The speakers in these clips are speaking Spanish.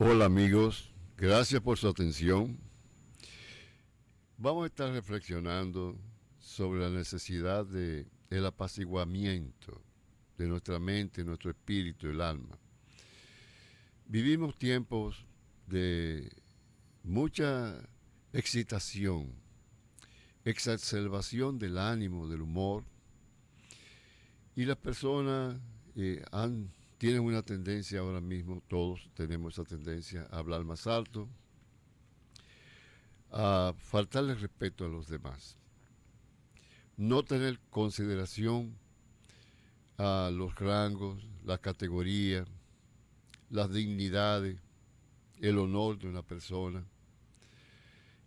Hola amigos, gracias por su atención. Vamos a estar reflexionando sobre la necesidad de el apaciguamiento de nuestra mente, nuestro espíritu, el alma. Vivimos tiempos de mucha excitación, exacerbación del ánimo, del humor, y las personas tienen una tendencia ahora mismo, todos tenemos esa tendencia a hablar más alto, a faltarle respeto a los demás, no tener consideración a los rangos, las categorías, las dignidades, el honor de una persona.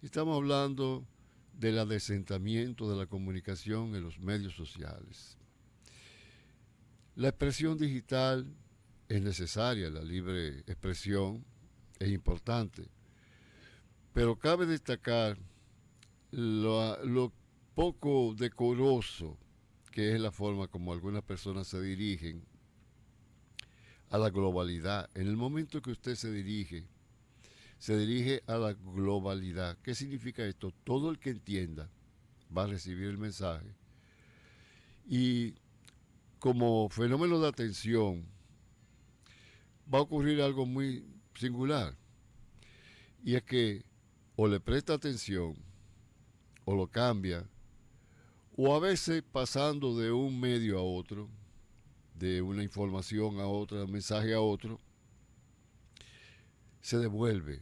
Estamos hablando del adesentamiento de la comunicación en los medios sociales. La expresión digital es necesaria, la libre expresión es importante, pero cabe destacar lo poco decoroso que es la forma como algunas personas se dirigen a la globalidad. En el momento que usted se dirige a la globalidad. ¿Qué significa esto? Todo el que entienda va a recibir el mensaje y como fenómeno de atención va a ocurrir algo muy singular, y es que o le presta atención o lo cambia, o a veces pasando de un medio a otro, de una información a otra, de un mensaje a otro, se devuelve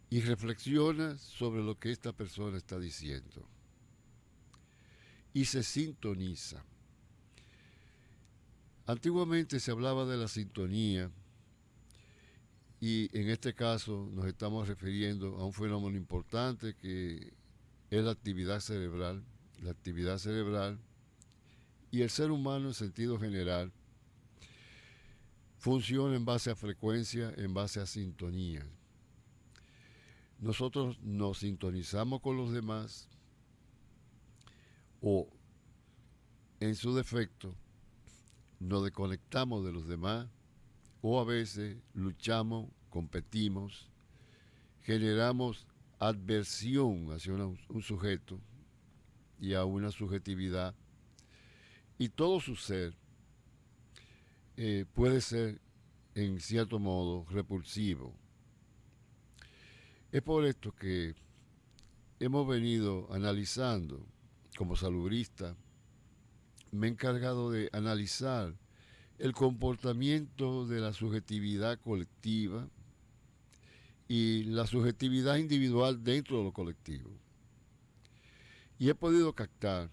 y reflexiona sobre lo que esta persona está diciendo y se sintoniza. Antiguamente se hablaba de la sintonía y en este caso nos estamos refiriendo a un fenómeno importante que es la actividad cerebral. La actividad cerebral y el ser humano en sentido general funciona en base a frecuencia, en base a sintonía. Nosotros nos sintonizamos con los demás o, en su defecto, nos desconectamos de los demás o a veces luchamos, competimos, generamos adversión hacia un sujeto y a una subjetividad, y todo su ser puede ser en cierto modo repulsivo. Es por esto que hemos venido analizando, como salubrista, me he encargado de analizar el comportamiento de la subjetividad colectiva y la subjetividad individual dentro de lo colectivo. Y he podido captar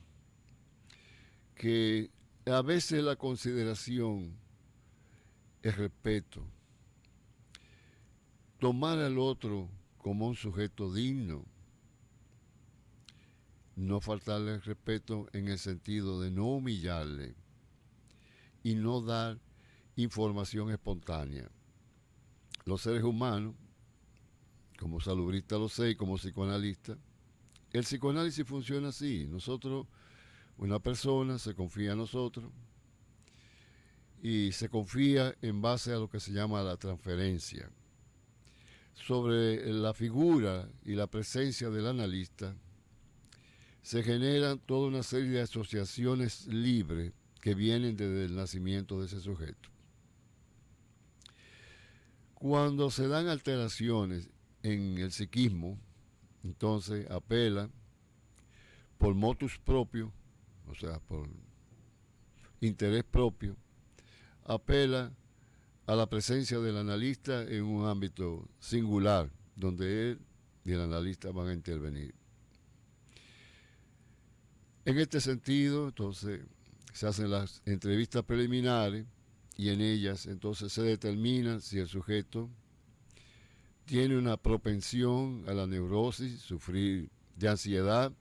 que a veces la consideración, el respeto, tomar al otro como un sujeto digno, no faltarle el respeto en el sentido de no humillarle y no dar información espontánea. Los seres humanos, como salubrista lo sé y como psicoanalista, el psicoanálisis funciona así. Nosotros, una persona se confía en nosotros y se confía en base a lo que se llama la transferencia. Sobre la figura y la presencia del analista se generan toda una serie de asociaciones libres que vienen desde el nacimiento de ese sujeto. Cuando se dan alteraciones en el psiquismo, entonces apela por motus propio, o sea, por interés propio, apela a la presencia del analista en un ámbito singular, donde él y el analista van a intervenir. En este sentido, entonces, se hacen las entrevistas preliminares y en ellas entonces se determina si el sujeto tiene una propensión a la neurosis, sufrir de ansiedad,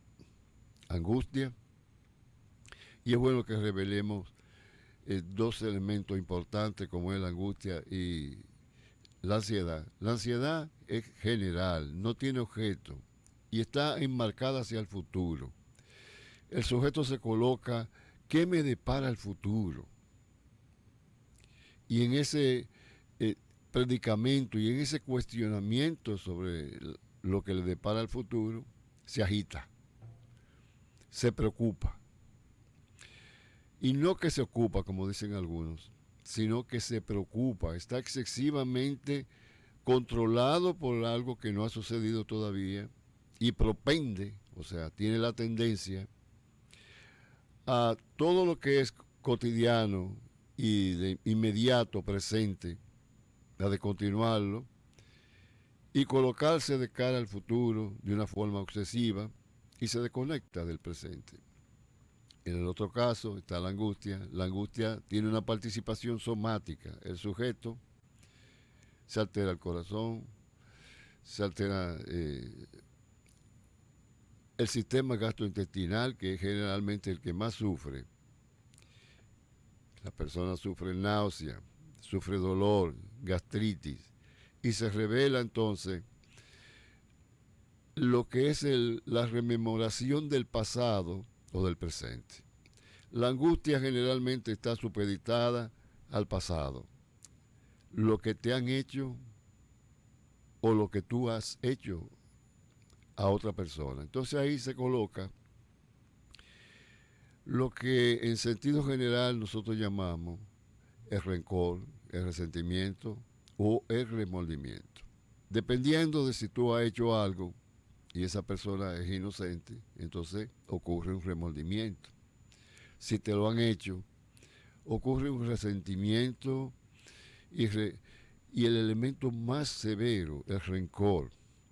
angustia, y es bueno que revelemos dos elementos importantes como es la angustia y la ansiedad. La ansiedad es general, no tiene objeto y está enmarcada hacia el futuro. El sujeto se coloca, ¿qué me depara el futuro? Y en ese predicamento y en ese cuestionamiento sobre lo que le depara el futuro, se agita, se preocupa. Y no que se ocupa, como dicen algunos, sino que se preocupa, está excesivamente controlado por algo que no ha sucedido todavía y propende, o sea, tiene la tendencia a todo lo que es cotidiano y de inmediato presente, a de continuarlo y colocarse de cara al futuro de una forma obsesiva y se desconecta del presente. En el otro caso está la angustia. La angustia tiene una participación somática. El sujeto se altera el corazón, se altera el sistema gastrointestinal, que es generalmente el que más sufre. La persona sufre náusea, sufre dolor, gastritis, y se revela entonces lo que es la rememoración del pasado o del presente. La angustia generalmente está supeditada al pasado, lo que te han hecho o lo que tú has hecho a otra persona. Entonces ahí se coloca lo que en sentido general nosotros llamamos el rencor, el resentimiento o el remordimiento. Dependiendo de si tú has hecho algo y esa persona es inocente, entonces ocurre un remordimiento. Si te lo han hecho, ocurre un resentimiento y el elemento más severo, el rencor.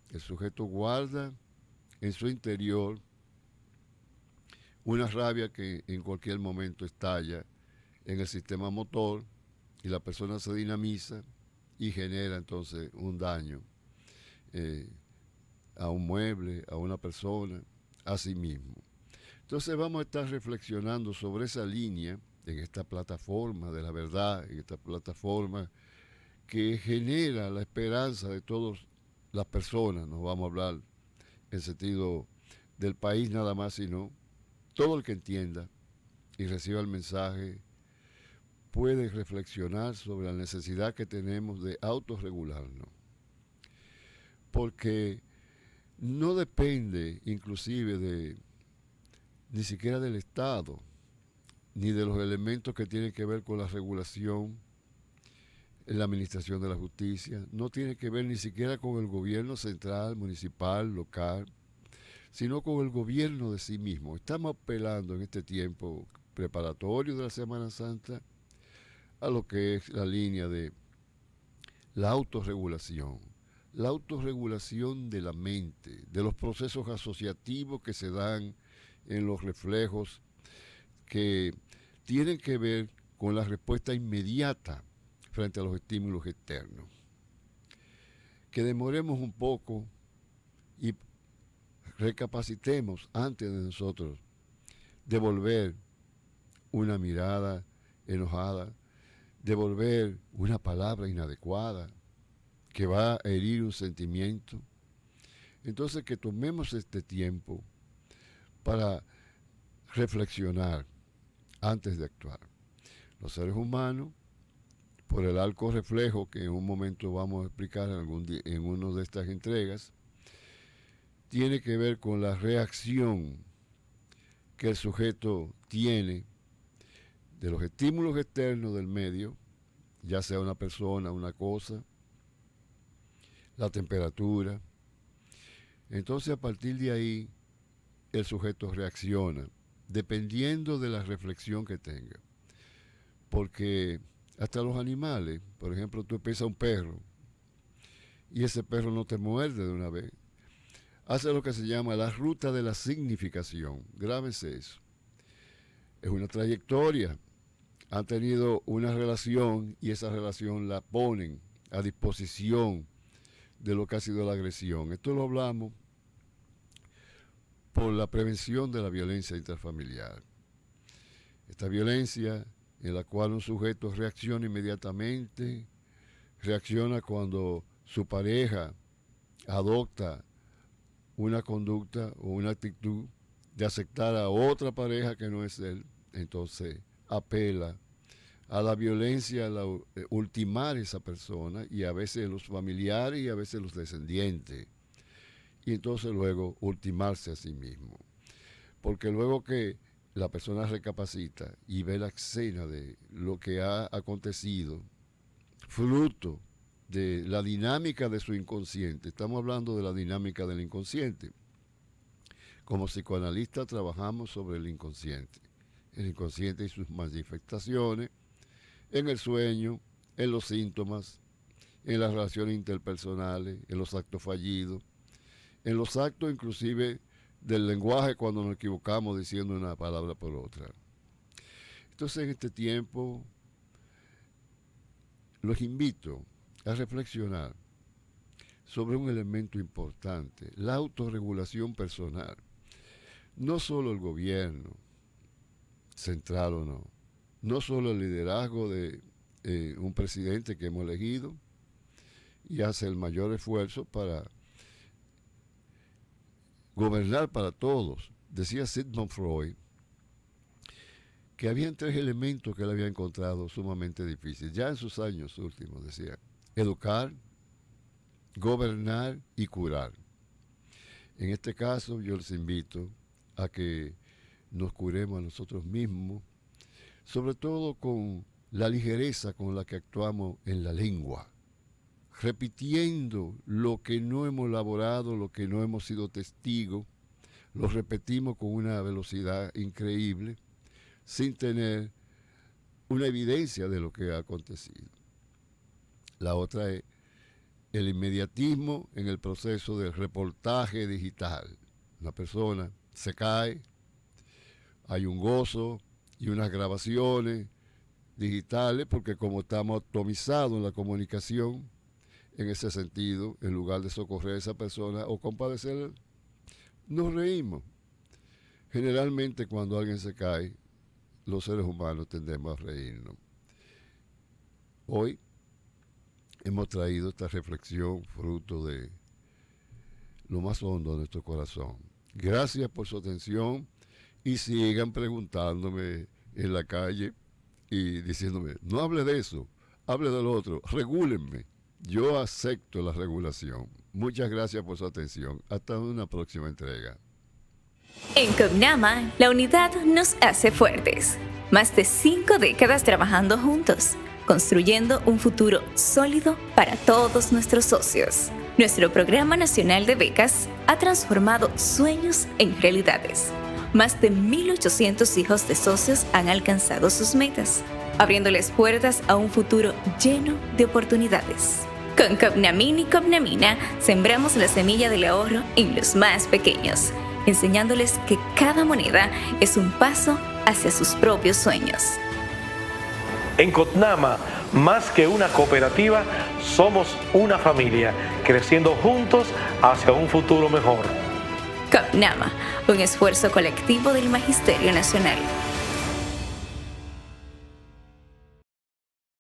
El sujeto guarda en su interior una rabia que en cualquier momento estalla en el sistema motor y la persona se dinamiza y genera entonces un daño a un mueble, a una persona, a sí mismo. Entonces vamos a estar reflexionando sobre esa línea en esta plataforma de la verdad, en esta plataforma que genera la esperanza de todas las personas. No vamos a hablar en sentido del país nada más, sino todo el que entienda y reciba el mensaje puede reflexionar sobre la necesidad que tenemos de autorregularnos. Porque no depende inclusive ni siquiera del Estado, ni de los elementos que tienen que ver con la regulación en la administración de la justicia, no tiene que ver ni siquiera con el gobierno central, municipal, local, sino con el gobierno de sí mismo. Estamos apelando en este tiempo preparatorio de la Semana Santa a lo que es la línea de la autorregulación de la mente, de los procesos asociativos que se dan en los reflejos que tienen que ver con la respuesta inmediata frente a los estímulos externos. Que demoremos un poco y recapacitemos antes de nosotros devolver una mirada enojada, devolver una palabra inadecuada que va a herir un sentimiento. Entonces que tomemos este tiempo para reflexionar antes de actuar. Los seres humanos, por el arco reflejo que en un momento vamos a explicar en una de estas entregas, tiene que ver con la reacción que el sujeto tiene de los estímulos externos del medio, ya sea una persona, una cosa, la temperatura. Entonces a partir de ahí el sujeto reacciona, dependiendo de la reflexión que tenga. Porque hasta los animales, por ejemplo, tú pisas a un perro y ese perro no te muerde de una vez. Hace lo que se llama la ruta de la significación. Grábese eso. Es una trayectoria. Han tenido una relación y esa relación la ponen a disposición de lo que ha sido la agresión. Esto lo hablamos por la prevención de la violencia intrafamiliar. Esta violencia en la cual un sujeto reacciona inmediatamente, reacciona cuando su pareja adopta una conducta o una actitud de aceptar a otra pareja que no es él, entonces apela a la violencia, ultimar a esa persona, y a veces los familiares y a veces los descendientes. Y entonces luego ultimarse a sí mismo. Porque luego que la persona recapacita y ve la escena de lo que ha acontecido, fruto de la dinámica de su inconsciente, estamos hablando de la dinámica del inconsciente. Como psicoanalistas trabajamos sobre el inconsciente y sus manifestaciones, en el sueño, en los síntomas, en las relaciones interpersonales, en los actos fallidos, en los actos inclusive del lenguaje cuando nos equivocamos diciendo una palabra por otra. Entonces, en este tiempo, los invito a reflexionar sobre un elemento importante, la autorregulación personal. No solo el gobierno, central o no, no solo el liderazgo de un presidente que hemos elegido y hace el mayor esfuerzo para gobernar para todos. Decía Sigmund Freud que habían 3 elementos que él había encontrado sumamente difíciles, ya en sus años últimos, decía: educar, gobernar y curar. En este caso, yo les invito a que nos curemos a nosotros mismos, sobre todo con la ligereza con la que actuamos en la lengua, repitiendo lo que no hemos elaborado, lo que no hemos sido testigos, lo repetimos con una velocidad increíble, sin tener una evidencia de lo que ha acontecido. La otra es el inmediatismo en el proceso del reportaje digital. Una persona se cae, hay un gozo y unas grabaciones digitales, porque como estamos atomizados en la comunicación, en ese sentido, en lugar de socorrer a esa persona o compadecerla, nos reímos. Generalmente cuando alguien se cae, los seres humanos tendemos a reírnos. Hoy hemos traído esta reflexión fruto de lo más hondo de nuestro corazón. Gracias por su atención y sigan preguntándome en la calle y diciéndome: no hable de eso, hable del otro, regúlenme. Yo acepto la regulación. Muchas gracias por su atención. Hasta una próxima entrega. En Copnama, la unidad nos hace fuertes. Más de 5 décadas trabajando juntos, construyendo un futuro sólido para todos nuestros socios. Nuestro Programa Nacional de Becas ha transformado sueños en realidades. Más de 1.800 hijos de socios han alcanzado sus metas, abriéndoles puertas a un futuro lleno de oportunidades. Con Copnamin y Copnamina sembramos la semilla del ahorro en los más pequeños, enseñándoles que cada moneda es un paso hacia sus propios sueños. En Copnama, más que una cooperativa, somos una familia, creciendo juntos hacia un futuro mejor. Copnama, un esfuerzo colectivo del Magisterio Nacional.